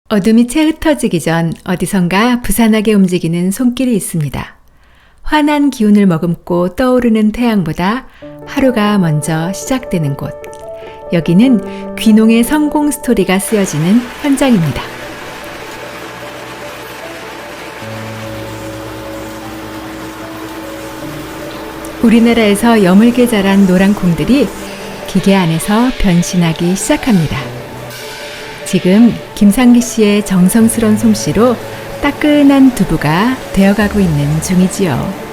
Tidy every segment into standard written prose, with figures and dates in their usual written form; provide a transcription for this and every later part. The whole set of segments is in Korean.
어둠이 채 흩어지기 전 어디선가 부산하게 움직이는 손길이 있습니다. 환한 기운을 머금고 떠오르는 태양보다 하루가 먼저 시작되는 곳. 여기는 귀농의 성공 스토리가 쓰여지는 현장입니다. 우리나라에서 여물게 자란 노란 콩들이 기계 안에서 변신하기 시작합니다. 지금 김상기 씨의 정성스러운 솜씨로 따끈한 두부가 되어가고 있는 중이지요.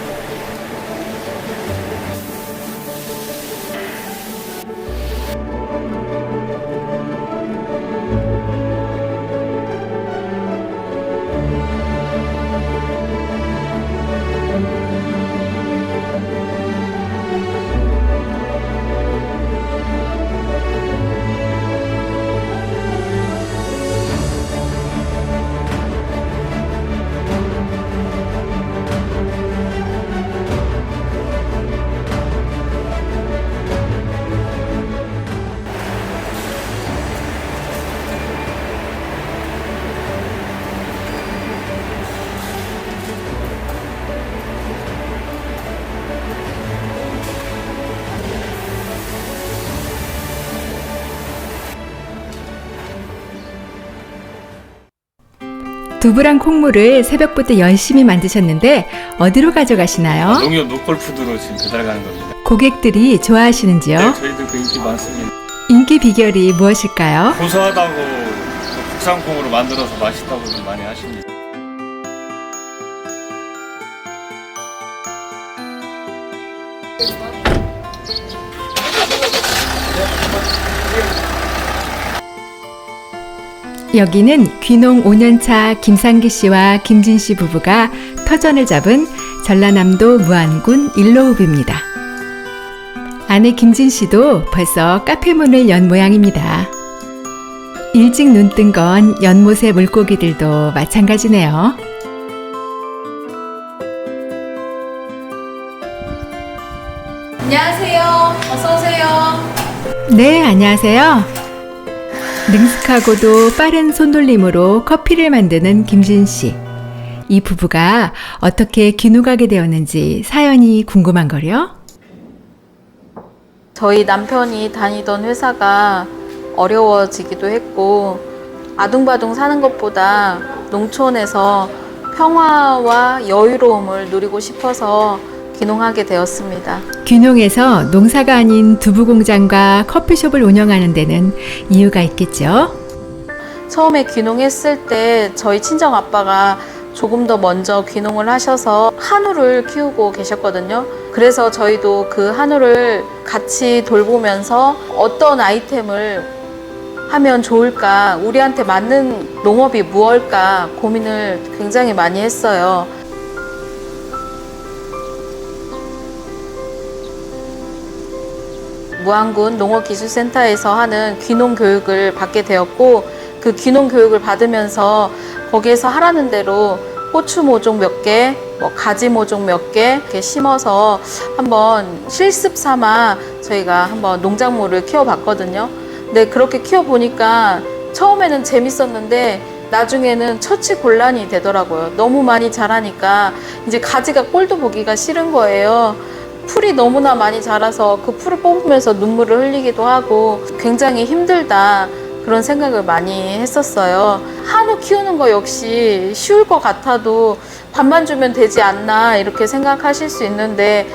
두부랑 콩물을 새벽부터 열심히 만드셨는데 어디로 가져가시나요? 농협 노컬푸드로 지금 배달 가는 겁니다. 고객들이 좋아하시는지요? 네, 저희도 그 인기 많습니다. 인기 비결이 무엇일까요? 고소하다고 국산콩으로 만들어서 맛있다고들 많이 하십니다. 여기는 귀농 5년차 김상기 씨와 김진 씨 부부가 터전을 잡은 전라남도 무안군 일로읍입니다. 아내 김진 씨도 벌써 카페 문을 연 모양입니다. 일찍 눈 뜬 건 연못의 물고기들도 마찬가지네요. 안녕하세요. 어서 오세요. 네, 안녕하세요. 능숙하고도 빠른 손놀림으로 커피를 만드는 김진 씨. 이 부부가 어떻게 귀농하게 되었는지 사연이 궁금한걸요? 저희 남편이 다니던 회사가 어려워지기도 했고 아둥바둥 사는 것보다 농촌에서 평화와 여유로움을 누리고 싶어서 귀농하게 되었습니다. 귀농에서 농사가 아닌 두부 공장과 커피숍을 운영하는 데는 이유가 있겠죠? 처음에 귀농했을 때 저희 친정 아빠가 조금 더 먼저 귀농을 하셔서 한우를 키우고 계셨거든요. 그래서 저희도 그 한우를 같이 돌보면서 어떤 아이템을 하면 좋을까, 우리한테 맞는 농업이 무엇일까 고민을 굉장히 많이 했어요. 무안군 농업기술센터에서 하는 귀농 교육을 받게 되었고, 그 귀농 교육을 받으면서 거기에서 하라는 대로 고추 모종 몇 개, 가지 모종 몇 개 이렇게 심어서 한번 실습 삼아 저희가 한번 농작물을 키워봤거든요. 근데 그렇게 키워보니까 처음에는 재밌었는데 나중에는 처치곤란이 되더라고요. 너무 많이 자라니까 이제 가지가 꼴도 보기가 싫은 거예요. 풀이 너무나 많이 자라서 그 풀을 뽑으면서 눈물을 흘리기도 하고 굉장히 힘들다, 그런 생각을 많이 했었어요. 한우 키우는 거 역시 쉬울 것 같아도 밥만 주면 되지 않나 이렇게 생각하실 수 있는데,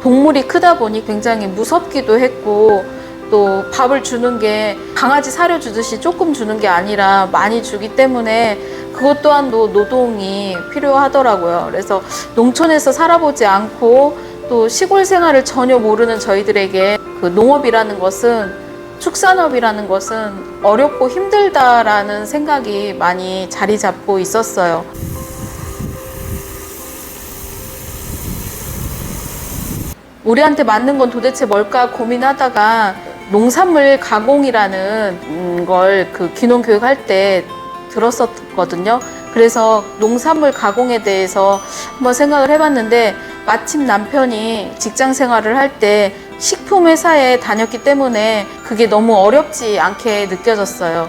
동물이 크다 보니 굉장히 무섭기도 했고, 또 밥을 주는 게 강아지 사료 주듯이 조금 주는 게 아니라 많이 주기 때문에 그것 또한도 노동이 필요하더라고요. 그래서 농촌에서 살아보지 않고 또 시골 생활을 전혀 모르는 저희들에게 그 농업이라는 것은, 축산업이라는 것은 어렵고 힘들다라는 생각이 많이 자리 잡고 있었어요. 우리한테 맞는 건 도대체 뭘까 고민하다가 농산물 가공이라는 걸 그 귀농 교육할 때 들었었거든요. 그래서 농산물 가공에 대해서 한번 생각을 해봤는데, 마침 남편이 직장 생활을 할 때 식품 회사에 다녔기 때문에 그게 너무 어렵지 않게 느껴졌어요.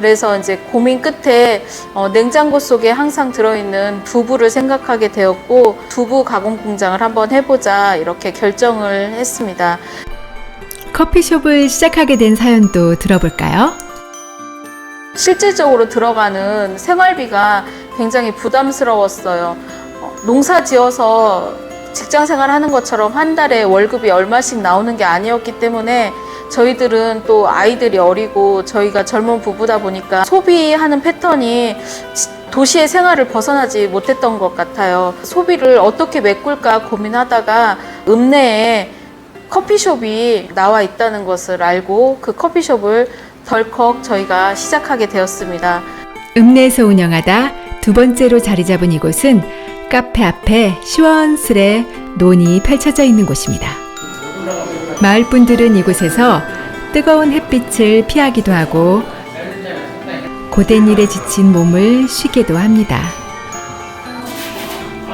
그래서 이제 고민 끝에 냉장고 속에 항상 들어있는 두부를 생각하게 되었고 두부 가공 공장을 한번 해보자 이렇게 결정을 했습니다. 커피숍을 시작하게 된 사연도 들어볼까요? 실질적으로 들어가는 생활비가 굉장히 부담스러웠어요. 농사 지어서 직장 생활하는 것처럼 한 달에 월급이 얼마씩 나오는 게 아니었기 때문에 저희들은 또 아이들이 어리고 저희가 젊은 부부다 보니까 소비하는 패턴이 도시의 생활을 벗어나지 못했던 것 같아요. 소비를 어떻게 메꿀까 고민하다가 읍내에 커피숍이 나와 있다는 것을 알고 그 커피숍을 덜컥 저희가 시작하게 되었습니다. 읍내에서 운영하다 두 번째로 자리 잡은 이곳은 카페 앞에 시원스레 논이 펼쳐져 있는 곳입니다. 마을 분들은 이곳에서 뜨거운 햇빛을 피하기도 하고 고된 일에 지친 몸을 쉬게도 합니다.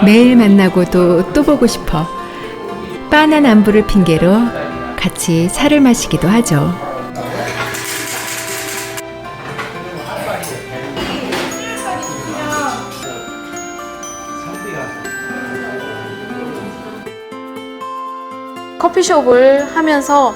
매일 만나고도 또 보고 싶어 빤한 안부를 핑계로 같이 차를 마시기도 하죠. 커피숍을 하면서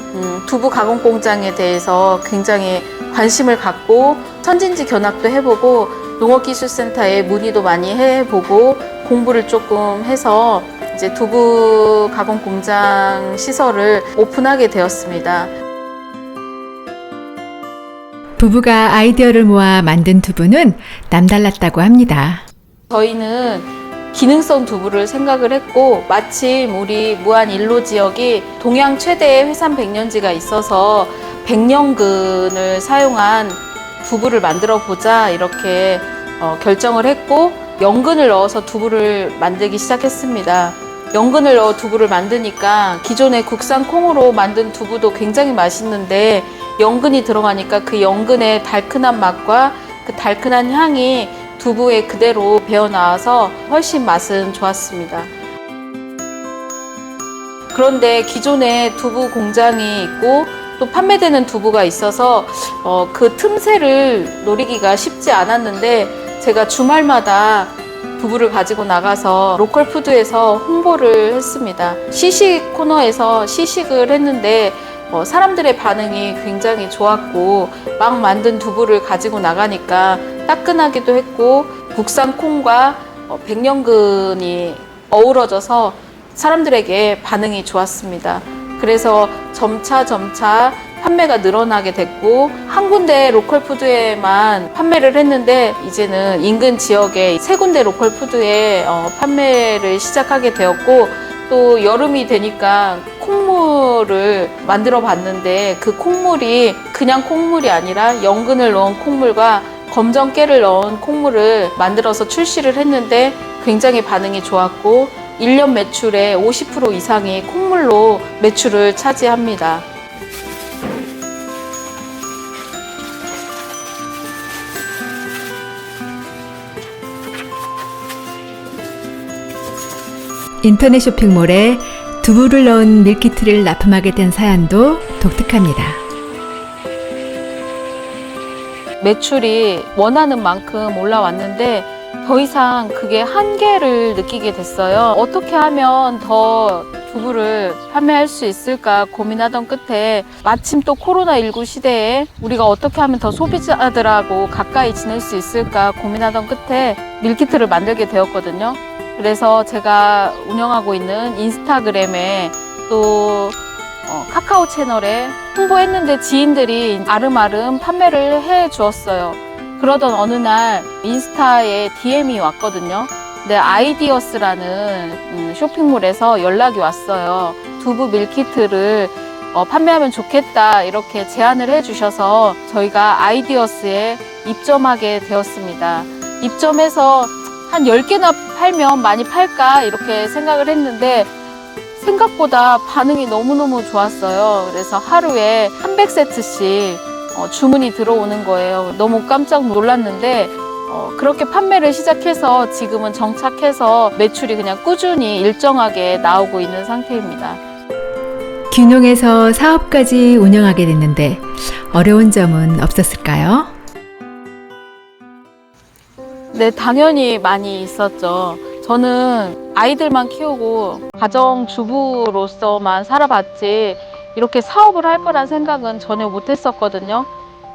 두부 가공 공장에 대해서 굉장히 관심을 갖고 선진지 견학도 해보고 농업기술센터에 문의도 많이 해보고 공부를 조금 해서 이제 두부 가공 공장 시설을 오픈하게 되었습니다. 부부가 아이디어를 모아 만든 두부는 남달랐다고 합니다. 저희는 기능성 두부를 생각을 했고 마침 우리 무안 일로 지역이 동양 최대의 회산 백년지가 있어서 백년근을 사용한 두부를 만들어 보자 이렇게 결정을 했고 연근을 넣어서 두부를 만들기 시작했습니다. 연근을 넣어 두부를 만드니까 기존의 국산 콩으로 만든 두부도 굉장히 맛있는데 연근이 들어가니까 그 연근의 달큰한 맛과 그 달큰한 향이 두부에 그대로 배어나와서 훨씬 맛은 좋았습니다. 그런데 기존에 두부 공장이 있고 또 판매되는 두부가 있어서 그 틈새를 노리기가 쉽지 않았는데 제가 주말마다 두부를 가지고 나가서 로컬 푸드에서 홍보를 했습니다. 시식 코너에서 시식을 했는데 사람들의 반응이 굉장히 좋았고 막 만든 두부를 가지고 나가니까 따끈하기도 했고 국산 콩과 백년근이 어우러져서 사람들에게 반응이 좋았습니다. 그래서 점차 판매가 늘어나게 됐고 한 군데 로컬푸드에만 판매를 했는데 이제는 인근 지역에 세 군데 로컬푸드에 판매를 시작하게 되었고 또 여름이 되니까 콩물을 만들어 봤는데 그 콩물이 그냥 콩물이 아니라 연근을 넣은 콩물과 검정깨를 넣은 콩물을 만들어서 출시를 했는데 굉장히 반응이 좋았고 1년 매출의 50% 이상이 콩물로 매출을 차지합니다. 인터넷 쇼핑몰에 두부를 넣은 밀키트를 납품하게 된 사연도 독특합니다. 매출이 원하는 만큼 올라왔는데 더 이상 그게 한계를 느끼게 됐어요. 어떻게 하면 더 두부를 판매할 수 있을까 고민하던 끝에 마침 또 코로나19 시대에 우리가 어떻게 하면 더 소비자들하고 가까이 지낼 수 있을까 고민하던 끝에 밀키트를 만들게 되었거든요. 그래서 제가 운영하고 있는 인스타그램에 또 카카오 채널에 홍보했는데 지인들이 아름아름 판매를 해 주었어요. 그러던 어느 날 인스타에 DM이 왔거든요. 근데 아이디어스라는 쇼핑몰에서 연락이 왔어요. 두부 밀키트를 판매하면 좋겠다 이렇게 제안을 해 주셔서 저희가 아이디어스에 입점하게 되었습니다. 입점해서 한 10개나 팔면 많이 팔까 이렇게 생각을 했는데 생각보다 반응이 너무너무 좋았어요. 그래서 하루에 300세트씩 주문이 들어오는 거예요. 너무 깜짝 놀랐는데 그렇게 판매를 시작해서 지금은 정착해서 매출이 그냥 꾸준히 일정하게 나오고 있는 상태입니다. 귀농해서 사업까지 운영하게 됐는데 어려운 점은 없었을까요? 네, 당연히 많이 있었죠. 저는 아이들만 키우고 가정주부로서만 살아봤지 이렇게 사업을 할 거란 생각은 전혀 못 했었거든요.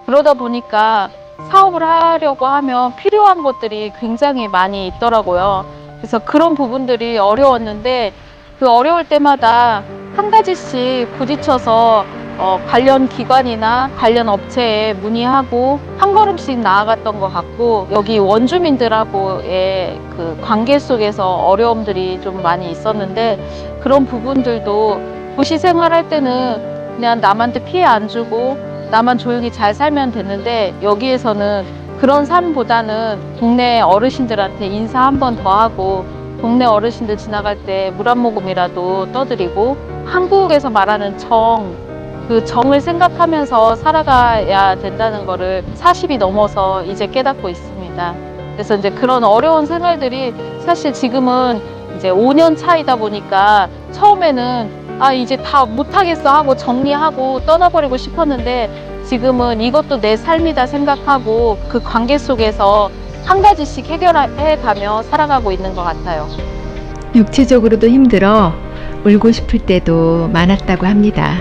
그러다 보니까 사업을 하려고 하면 필요한 것들이 굉장히 많이 있더라고요. 그래서 그런 부분들이 어려웠는데 그 어려울 때마다 한 가지씩 부딪혀서 관련 기관이나 관련 업체에 문의하고 한 걸음씩 나아갔던 것 같고, 여기 원주민들하고의 그 관계 속에서 어려움들이 좀 많이 있었는데, 그런 부분들도 도시 생활할 때는 그냥 남한테 피해 안 주고 나만 조용히 잘 살면 됐는데, 여기에서는 그런 삶보다는 동네 어르신들한테 인사 한 번 더 하고, 동네 어르신들 지나갈 때 물 한 모금이라도 떠드리고, 한국에서 말하는 그 정을 생각하면서 살아가야 된다는 거를 40이 넘어서 이제 깨닫고 있습니다. 그래서 이제 그런 어려운 생활들이 사실 지금은 이제 5년 차이다 보니까 처음에는 이제 다 못하겠어 하고 정리하고 떠나버리고 싶었는데, 지금은 이것도 내 삶이다 생각하고 그 관계 속에서 한 가지씩 해결해 가며 살아가고 있는 것 같아요. 육체적으로도 힘들어 울고 싶을 때도 많았다고 합니다.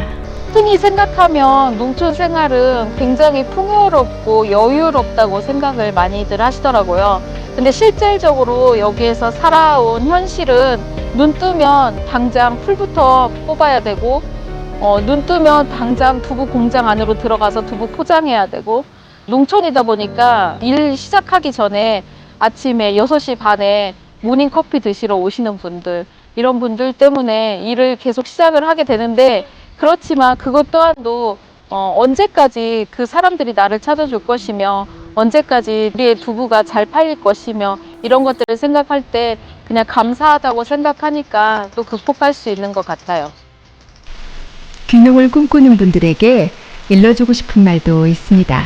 흔히 생각하면 농촌 생활은 굉장히 풍요롭고 여유롭다고 생각을 많이들 하시더라고요. 근데 실질적으로 여기에서 살아온 현실은 눈 뜨면 당장 풀부터 뽑아야 되고, 눈 뜨면 당장 두부 공장 안으로 들어가서 두부 포장해야 되고, 농촌이다 보니까 일 시작하기 전에 아침에 6시 반에 모닝커피 드시러 오시는 분들, 이런 분들 때문에 일을 계속 시작을 하게 되는데, 그렇지만 그것 또한도 언제까지 그 사람들이 나를 찾아줄 것이며, 언제까지 우리의 두부가 잘 팔릴 것이며, 이런 것들을 생각할 때 그냥 감사하다고 생각하니까 또 극복할 수 있는 것 같아요. 귀농을 꿈꾸는 분들에게 일러주고 싶은 말도 있습니다.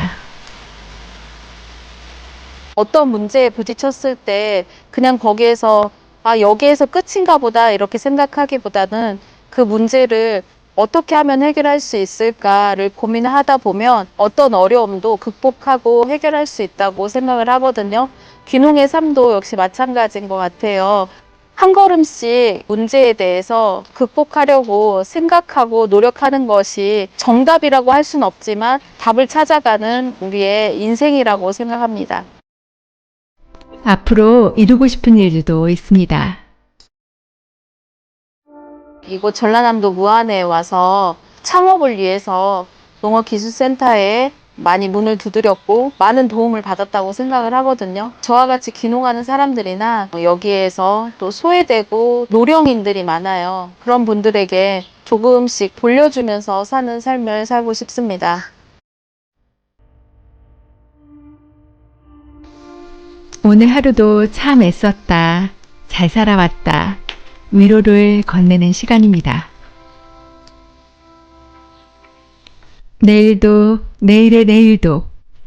어떤 문제에 부딪혔을 때 그냥 거기에서 여기에서 끝인가 보다 이렇게 생각하기보다는 그 문제를 어떻게 하면 해결할 수 있을까를 고민하다 보면 어떤 어려움도 극복하고 해결할 수 있다고 생각을 하거든요. 귀농의 삶도 역시 마찬가지인 것 같아요. 한 걸음씩 문제에 대해서 극복하려고 생각하고 노력하는 것이 정답이라고 할 수는 없지만 답을 찾아가는 우리의 인생이라고 생각합니다. 앞으로 이루고 싶은 일도 있습니다. 이곳 전라남도 무안에 와서 창업을 위해서 농업기술센터에 많이 문을 두드렸고 많은 도움을 받았다고 생각을 하거든요. 저와 같이 귀농하는 사람들이나 여기에서 또 소외되고 노령인들이 많아요. 그런 분들에게 조금씩 돌려주면서 사는 삶을 살고 싶습니다. 오늘 하루도 참 애썼다. 잘 살아왔다. 위로를 건네는 시간입니다. 내일도, 내일의 내일도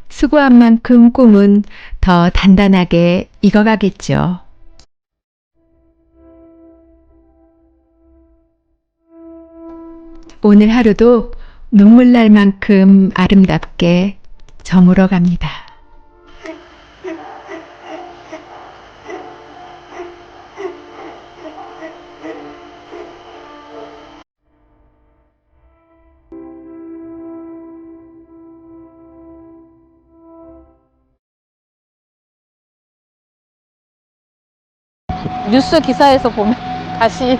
수고한 만큼 꿈은 더 단단하게 익어가겠죠. 오늘 하루도 눈물 날 만큼 아름답게 저물어 갑니다. 뉴스 기사에서 보면 다시